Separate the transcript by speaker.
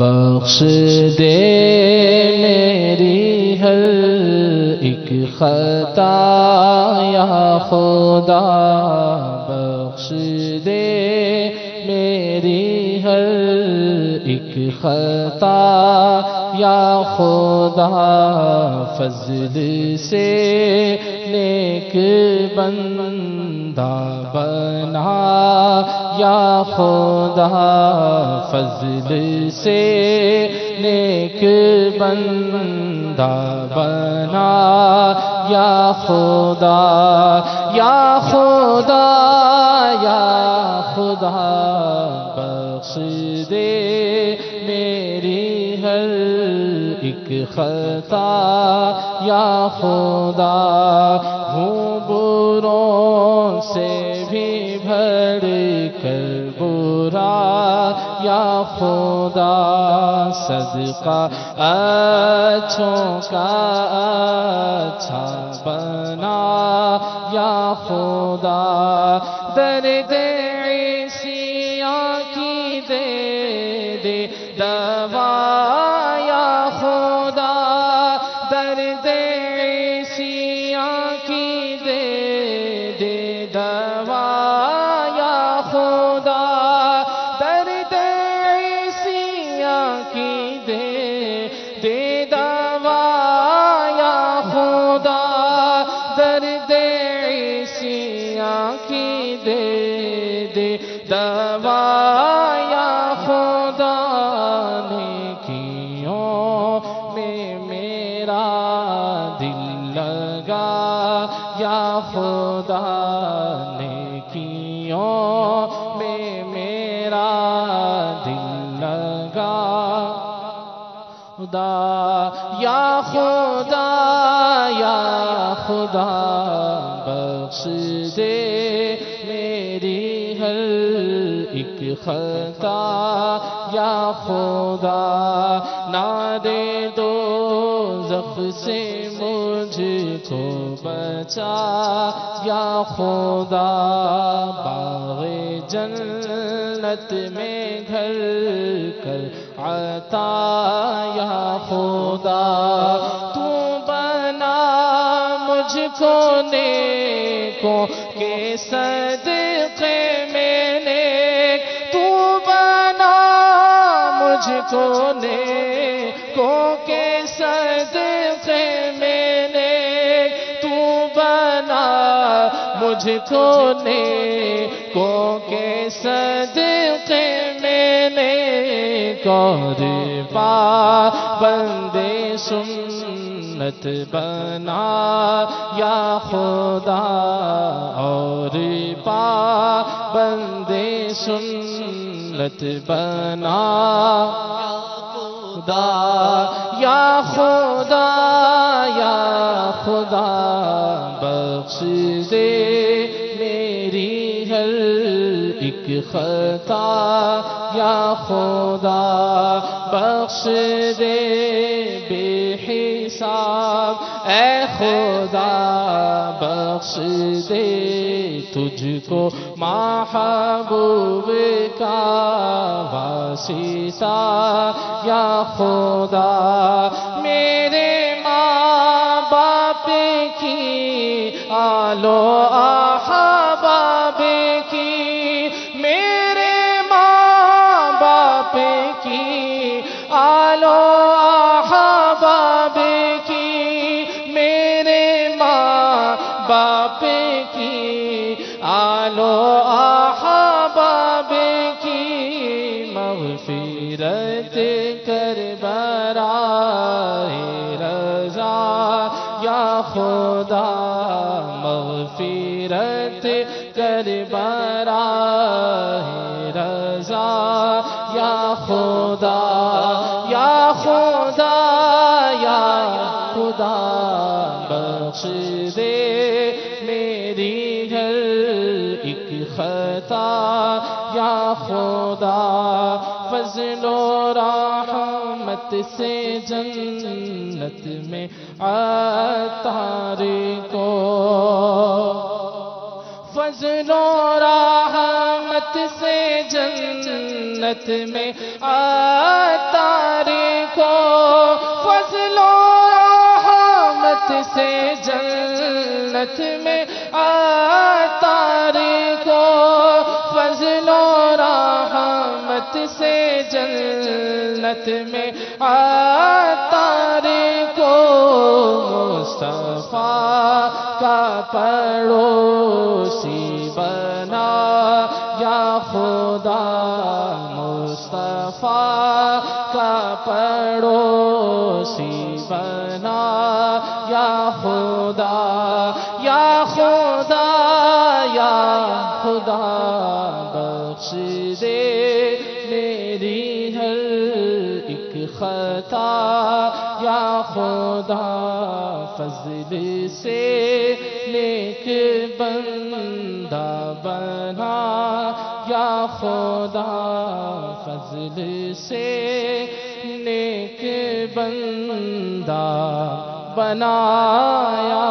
Speaker 1: بخش دے میری ہر ایک خطا یا خدا، بخش دے میری ہر ایک خطا یا خدا، فضل سے نیک بندہ بنا یا خدا، فضل سے نیک بندہ بنا یا خدا، یا خدا یا خدا، بخش دے میری ہر ایک خطا یا خدا، ہوں بروں سے بھی بڑھ کر برا یا خدا، صدقہ اچھوں کا اچھا بنا یا خدا، درد عیسیاں کی دے دے دوا یا خدا، درد عیسیاں کی دے دے دوا یا خدا، درد عیسیاں کی دے دے دوا یا خدا، درد عیسیاں کی دے دے دوا یا خدا، نیکیوں میں میرا دل لگا یا خدا، نیکیوں میں میرا دل لگا خدا، یا خدا یا خدا، بخش دے میری ہر ایک خطا یا خدا، نہ دے دوزخ سے مجھ کو بچا یا خدا، باغ جنت میں گھر کر عطا یا خدا، تو بنا مجھ کو نیکوں کے صدقے میں نیک، تو بنا مجھ کو نیکوں کے صدقے میں نیک، تو بنا مجھ کو نیکوں کے صدقے میں نیک، اور پابندِ سنت بنا یا خدا، اور پابندِ سنت بنا خدا، یا خدا یا خدا، بخش دے میری ہر ایک خطا یا خدا، بخش دے بے حساب اے خدا، بخش دے تجھ کو محبوب کا واسطہ یا خدا، میرے ماں باپ کی آل و احباب کی، میرے ماں باپ کی آل و احباب کی، میرے ماں باپ کی آل و احباب کی، مغفرت کر برائے رضا یا خدا، مغفرت کر برائے رضا یا خدا، یا خدا یا خدا، بخش دے میری ہر ایک خطا یا خدا، فضل و رحمت سے جنت میں عطار کو، فضل و رحمت سے جنت جنت میں عطار کو فضل و رحمت سے جنت میں عطار کو فضل و رحمت سے جنت میں عطار کو مصطفیٰ کا پڑوسی بنا یا خدا مصطفیٰ کا پڑوسی بنا یا خدا یا خدا یا خدا بخش دے میری ہر ایک خطا یا خدا فضل سے نیک بندہ بنا یا خدا فضل سے نیک بندہ بنایا